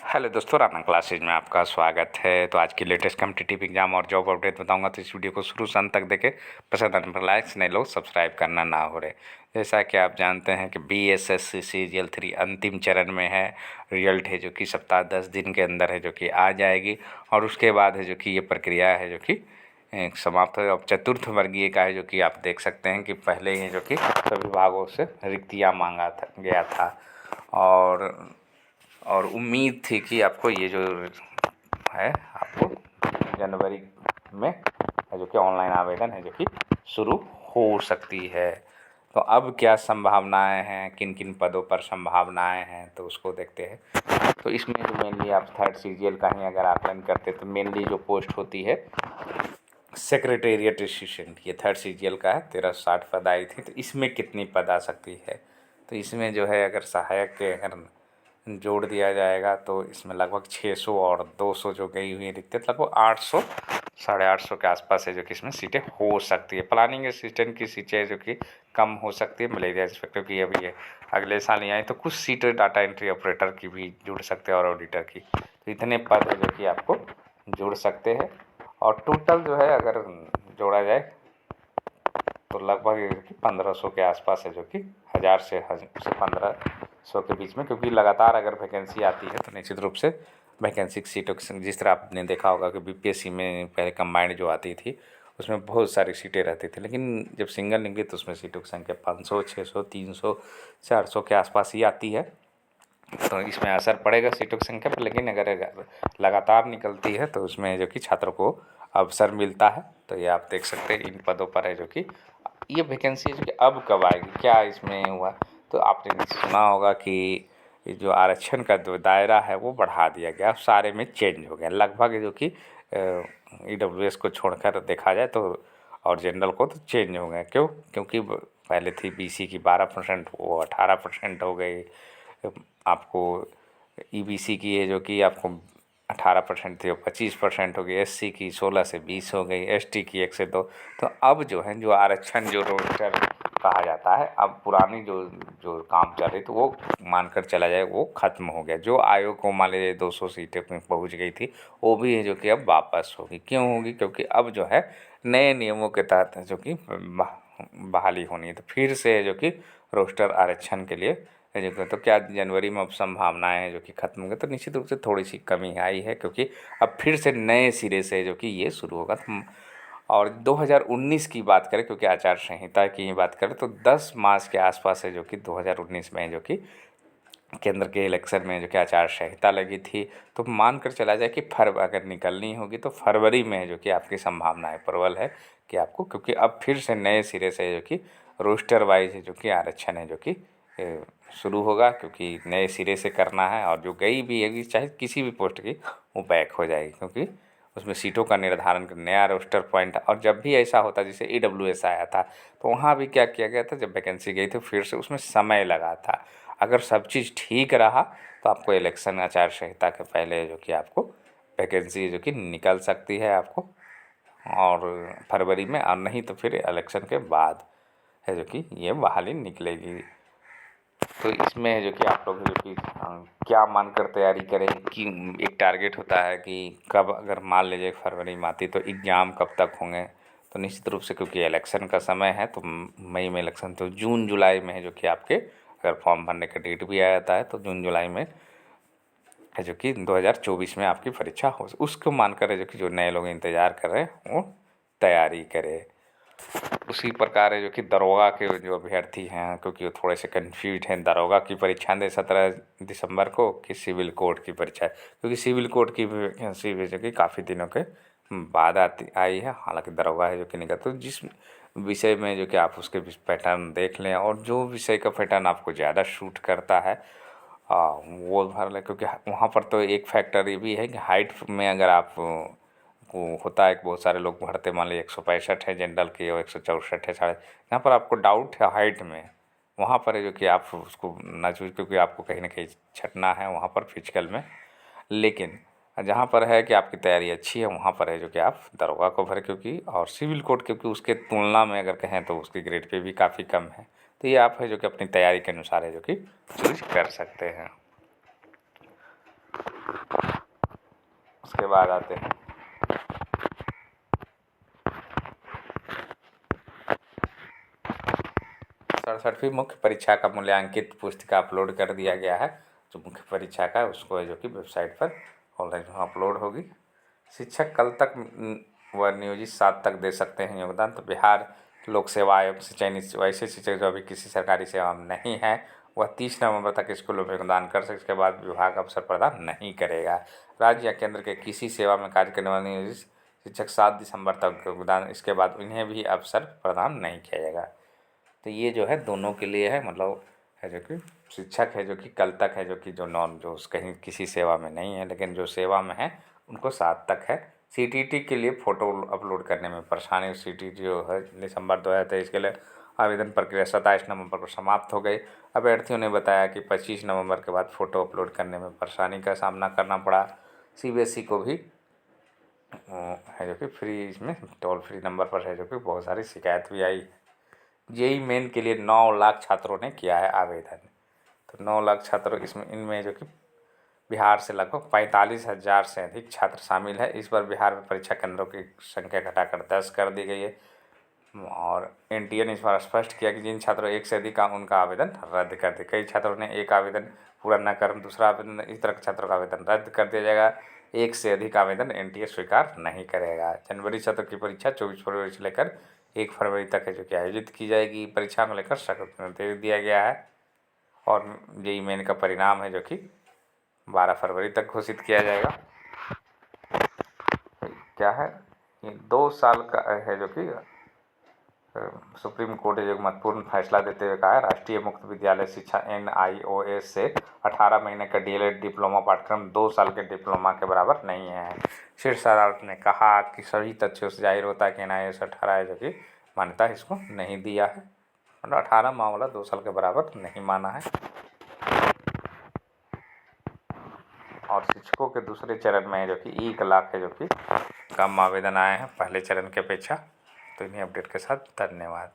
Hello दोस्तों, Rana classes में आपका स्वागत है। तो आज की लेटेस्ट कॉम्पिटिटिव एग्जाम और जॉब अपडेट बताऊंगा, तो इस वीडियो को शुरू से अंत तक देखें। पसंद आने पर लाइक, नए लोग सब्सक्राइब करना ना हो रहे। जैसा कि आप जानते हैं कि BSSC सीजीएल 3 अंतिम चरण में है। रिजल्ट है जो कि सप्ताह 10 दिन के अंदर है जो कि आ जाएगी, और उसके बाद है जो कि ये प्रक्रिया है जो कि समाप्त है। अब चतुर्थ वर्गीय का है जो कि आप देख सकते हैं कि पहले ही जो कि सभी विभागों से रिक्तियाँ मांगा गया था, और उम्मीद थी कि आपको ये जो है आपको जनवरी में जो कि ऑनलाइन आवेदन है जो कि शुरू हो सकती है। तो अब क्या संभावनाएं हैं, किन किन पदों पर संभावनाएं हैं, तो उसको देखते हैं। तो इसमें जो मेनली आप थर्ड सीजीएल का ही अगर आकलन करते तो मेनली जो पोस्ट होती है सेक्रेटेरिएट असिस्टेंट, ये थर्ड सीजीएल का है। 1360 पद आई थी। तो इसमें कितनी पद आ सकती है, तो इसमें जो है अगर सहायक के अगर जोड़ दिया जाएगा तो इसमें लगभग 600 और 200 जो गई हुई रिक्तियाँ, लगभग 800 850 के आसपास है जो कि इसमें सीटें हो सकती है। प्लानिंग असिस्टेंट की सीटें जो कि कम हो सकती है। मलेरिया इंस्पेक्टर की अभी है अगले साल ही आई, तो कुछ सीटें डाटा एंट्री ऑपरेटर की भी जुड़ सकते हैं और ऑडिटर की। तो इतने पद है जो कि आपको जुड़ सकते हैं। और टोटल जो है अगर जोड़ा जाए तो लगभग 1500 के आसपास है जो कि 1000 से 1500 के बीच में, क्योंकि लगातार अगर वैकेंसी आती है तो निश्चित रूप से वैकेंसी की सीटों की, जिस तरह आपने देखा होगा कि BPSC में पहले कंबाइंड जो आती थी उसमें बहुत सारी सीटें रहती थी, लेकिन जब सिंगल निकली तो उसमें सीटों की संख्या 500, 600, 300, 400 के आसपास ही आती है। तो इसमें असर पड़ेगा सीटों की संख्या पर, लेकिन अगर लगातार निकलती है तो उसमें जो कि छात्रों को अवसर मिलता है। तो ये आप देख सकते हैं इन पदों पर है जो कि ये वैकेंसी जो कि अब कब आएगी, क्या इसमें हुआ। तो आपने सुना होगा कि जो आरक्षण का जो दायरा है वो बढ़ा दिया गया, सारे में चेंज हो गया लगभग, जो कि EWS को छोड़कर देखा जाए तो, और जनरल को तो चेंज हो गया। क्यों? क्योंकि पहले थी BC की 12%, वो 18% हो गई। आपको EBC की है जो कि आपको 18% थी, वो 25% हो गई। SC की 16 से 20 हो गई। ST की 1 से 2। तो अब जो है जो आरक्षण जो रोस्टर कहा जाता है, अब पुरानी जो जो काम चल रही तो वो मानकर चला जाए वो खत्म हो गया। जो आयोग को मान लीजिए 200 सीटें में पहुंच गई थी, वो भी है जो कि अब वापस होगी। क्यों होगी? क्योंकि अब जो है नए नियमों के तहत जो कि बहाली होनी है। तो फिर से जो कि रोस्टर आरक्षण के लिए जो, तो क्या जनवरी में अब संभावनाएं हैं जो कि खत्म हो गई, तो निश्चित रूप से थोड़ी सी कमी आई है, क्योंकि अब फिर से नए सिरे से जो कि ये शुरू होगा। और 2019 की बात करें, क्योंकि आचार संहिता की ही बात करें, तो 10 मार्च के आसपास है जो कि 2019 में जो कि केंद्र के इलेक्शन में जो कि आचार संहिता लगी थी। तो मान कर चला जाए कि अगर निकलनी होगी तो फरवरी में जो कि आपकी संभावनाएं प्रबल है कि आपको, क्योंकि अब फिर से नए सिरे से जो कि रोस्टर वाइज है जो कि आरक्षण है जो कि शुरू होगा, क्योंकि नए सिरे से करना है। और जो गई भी है चाहे किसी भी पोस्ट की, वो बैक हो जाएगी, क्योंकि उसमें सीटों का निर्धारण कर नया रोस्टर पॉइंट। और जब भी ऐसा होता जैसे EWS आया था, तो वहाँ भी क्या किया गया था, जब वैकेंसी गई तो फिर से उसमें समय लगा था। अगर सब चीज़ ठीक रहा तो आपको इलेक्शन आचार संहिता के पहले जो कि आपको वैकेंसी जो कि निकल सकती है आपको, और फरवरी में, और नहीं तो फिर इलेक्शन के बाद है जो कि ये बहाली निकलेगी। तो इसमें है जो कि आप लोग जो कि क्या मानकर तैयारी करें कि एक टारगेट होता है कि कब, अगर मान लीजिए फरवरी में आती तो एग्ज़ाम कब तक होंगे। तो निश्चित रूप से क्योंकि इलेक्शन का समय है, तो मई में इलेक्शन, तो जून जुलाई में है जो कि आपके अगर फॉर्म भरने का डेट भी आ जाता है तो जून जुलाई में है जो कि 2024 में आपकी परीक्षा हो, उसको मानकर है जो कि जो नए लोग इंतज़ार कर रहे हैं वो तैयारी करें। उसी प्रकार है जो कि दरोगा के जो अभ्यर्थी हैं, क्योंकि वो थोड़े से कंफ्यूज हैं, दरोगा की परीक्षा दें 17 दिसंबर को कि सिविल कोर्ट की परीक्षा है, क्योंकि सिविल कोर्ट की भी वैकेंसी भी जो कि काफ़ी दिनों के बाद आई है। हालांकि दरोगा है जो कि निकल, तो जिस विषय में जो कि आप उसके पैटर्न देख लें, और जो विषय का पैटर्न आपको ज़्यादा सूट करता है वो भर लें, क्योंकि वहाँ पर तो एक फैक्टर ये भी है कि हाइट में अगर आप को होता है कि बहुत सारे लोग भरते, मान लीजिए 165 है जनरल की और 164 है साढ़े, यहाँ पर आपको डाउट है हाइट में, वहाँ पर है जो कि आप उसको ना चूज, क्योंकि आपको कहीं ना कहीं छटना है वहाँ पर फिजिकल में। लेकिन जहाँ पर है कि आपकी तैयारी अच्छी है, वहाँ पर है जो कि आप दरोगा को भर, क्योंकि और सिविल कोर्ट क्योंकि उसके तुलना में अगर कहें तो उसकी ग्रेड पे भी काफ़ी कम है। तो ये आप है जो कि अपनी तैयारी के अनुसार है जो कि चूज कर सकते हैं। बाद आते हैं 67वीं मुख्य परीक्षा का मूल्यांकित पुस्तिका अपलोड कर दिया गया है। जो मुख्य परीक्षा का है उसको जो कि वेबसाइट पर ऑनलाइन अपलोड होगी। शिक्षक कल तक व नियोजित 7 तक दे सकते हैं योगदान। तो बिहार लोक सेवा आयोग से चयनित वैसे शिक्षक जो अभी किसी सरकारी सेवा में नहीं है वह 30 नवंबर तक स्कूलों में योगदान कर सकते। इसके बाद विभाग अवसर प्रदान नहीं करेगा। राज्य या केंद्र के किसी सेवा में कार्य करने वाले नियोजित शिक्षक 7 दिसंबर तक योगदान, इसके बाद उन्हें भी अवसर प्रदान नहीं किया जाएगा। तो ये जो है दोनों के लिए है, मतलब है जो कि शिक्षक है जो कि कल तक है, जो कि जो नॉन जो कहीं किसी सेवा में नहीं है लेकिन जो सेवा में है उनको 7 तक है। सीटीटी के लिए फ़ोटो अपलोड करने में परेशानी, सीटीटी जो है दिसंबर 2023 के लिए आवेदन प्रक्रिया 27 नवंबर को समाप्त हो गई। अभ्यर्थियों ने बताया कि 25 नवंबर के बाद फ़ोटो अपलोड करने में परेशानी का सामना करना पड़ा। सीबीएसई को भी है जो कि फ्री इसमें टोल फ्री नंबर पर है जो कि बहुत सारी शिकायत भी आई। जेईई मेन के लिए 9 लाख छात्रों ने किया है आवेदन। तो 9 लाख छात्रों इनमें जो कि बिहार से लगभग 45,000 से अधिक छात्र शामिल है। इस बार बिहार में परीक्षा केंद्रों की संख्या घटाकर 10 कर दी गई है। और एनटीए ने इस बार स्पष्ट किया कि जिन छात्रों एक से अधिक का उनका आवेदन रद्द कर दिया। कई छात्रों ने एक आवेदन पूरा न कर दूसरा आवेदन, इस तरह के छात्रों का आवेदन रद्द कर दिया जाएगा। एक से अधिक आवेदन एनटीए स्वीकार नहीं करेगा। जनवरी सत्र की परीक्षा 24 फरवरी से लेकर 1 फरवरी तक है जो कि आयोजित की जाएगी। परीक्षा को लेकर सख्त निर्देश दिया गया है। और जेईई मेन का परिणाम है जो कि 12 फरवरी तक घोषित किया जाएगा। क्या है, ये 2 साल का है जो कि सुप्रीम कोर्ट ने एक महत्वपूर्ण फैसला देते हुए कहा है, राष्ट्रीय मुक्त विद्यालय शिक्षा NIOS से 18 महीने का डीएलएड डिप्लोमा पाठ्यक्रम 2 साल के डिप्लोमा के बराबर नहीं है। शीर्ष अदालत ने कहा कि सभी तथ्यों से जाहिर होता है कि NIOS 18 है जो कि मान्यता इसको नहीं दिया है, मतलब 18 मामला 2 साल के बराबर नहीं माना है। और शिक्षकों के दूसरे चरण में है जो कि 1 लाख है जो कि कम आवेदन आए हैं पहले चरण की अपेक्षा। तो इन्हीं अपडेट के साथ धन्यवाद।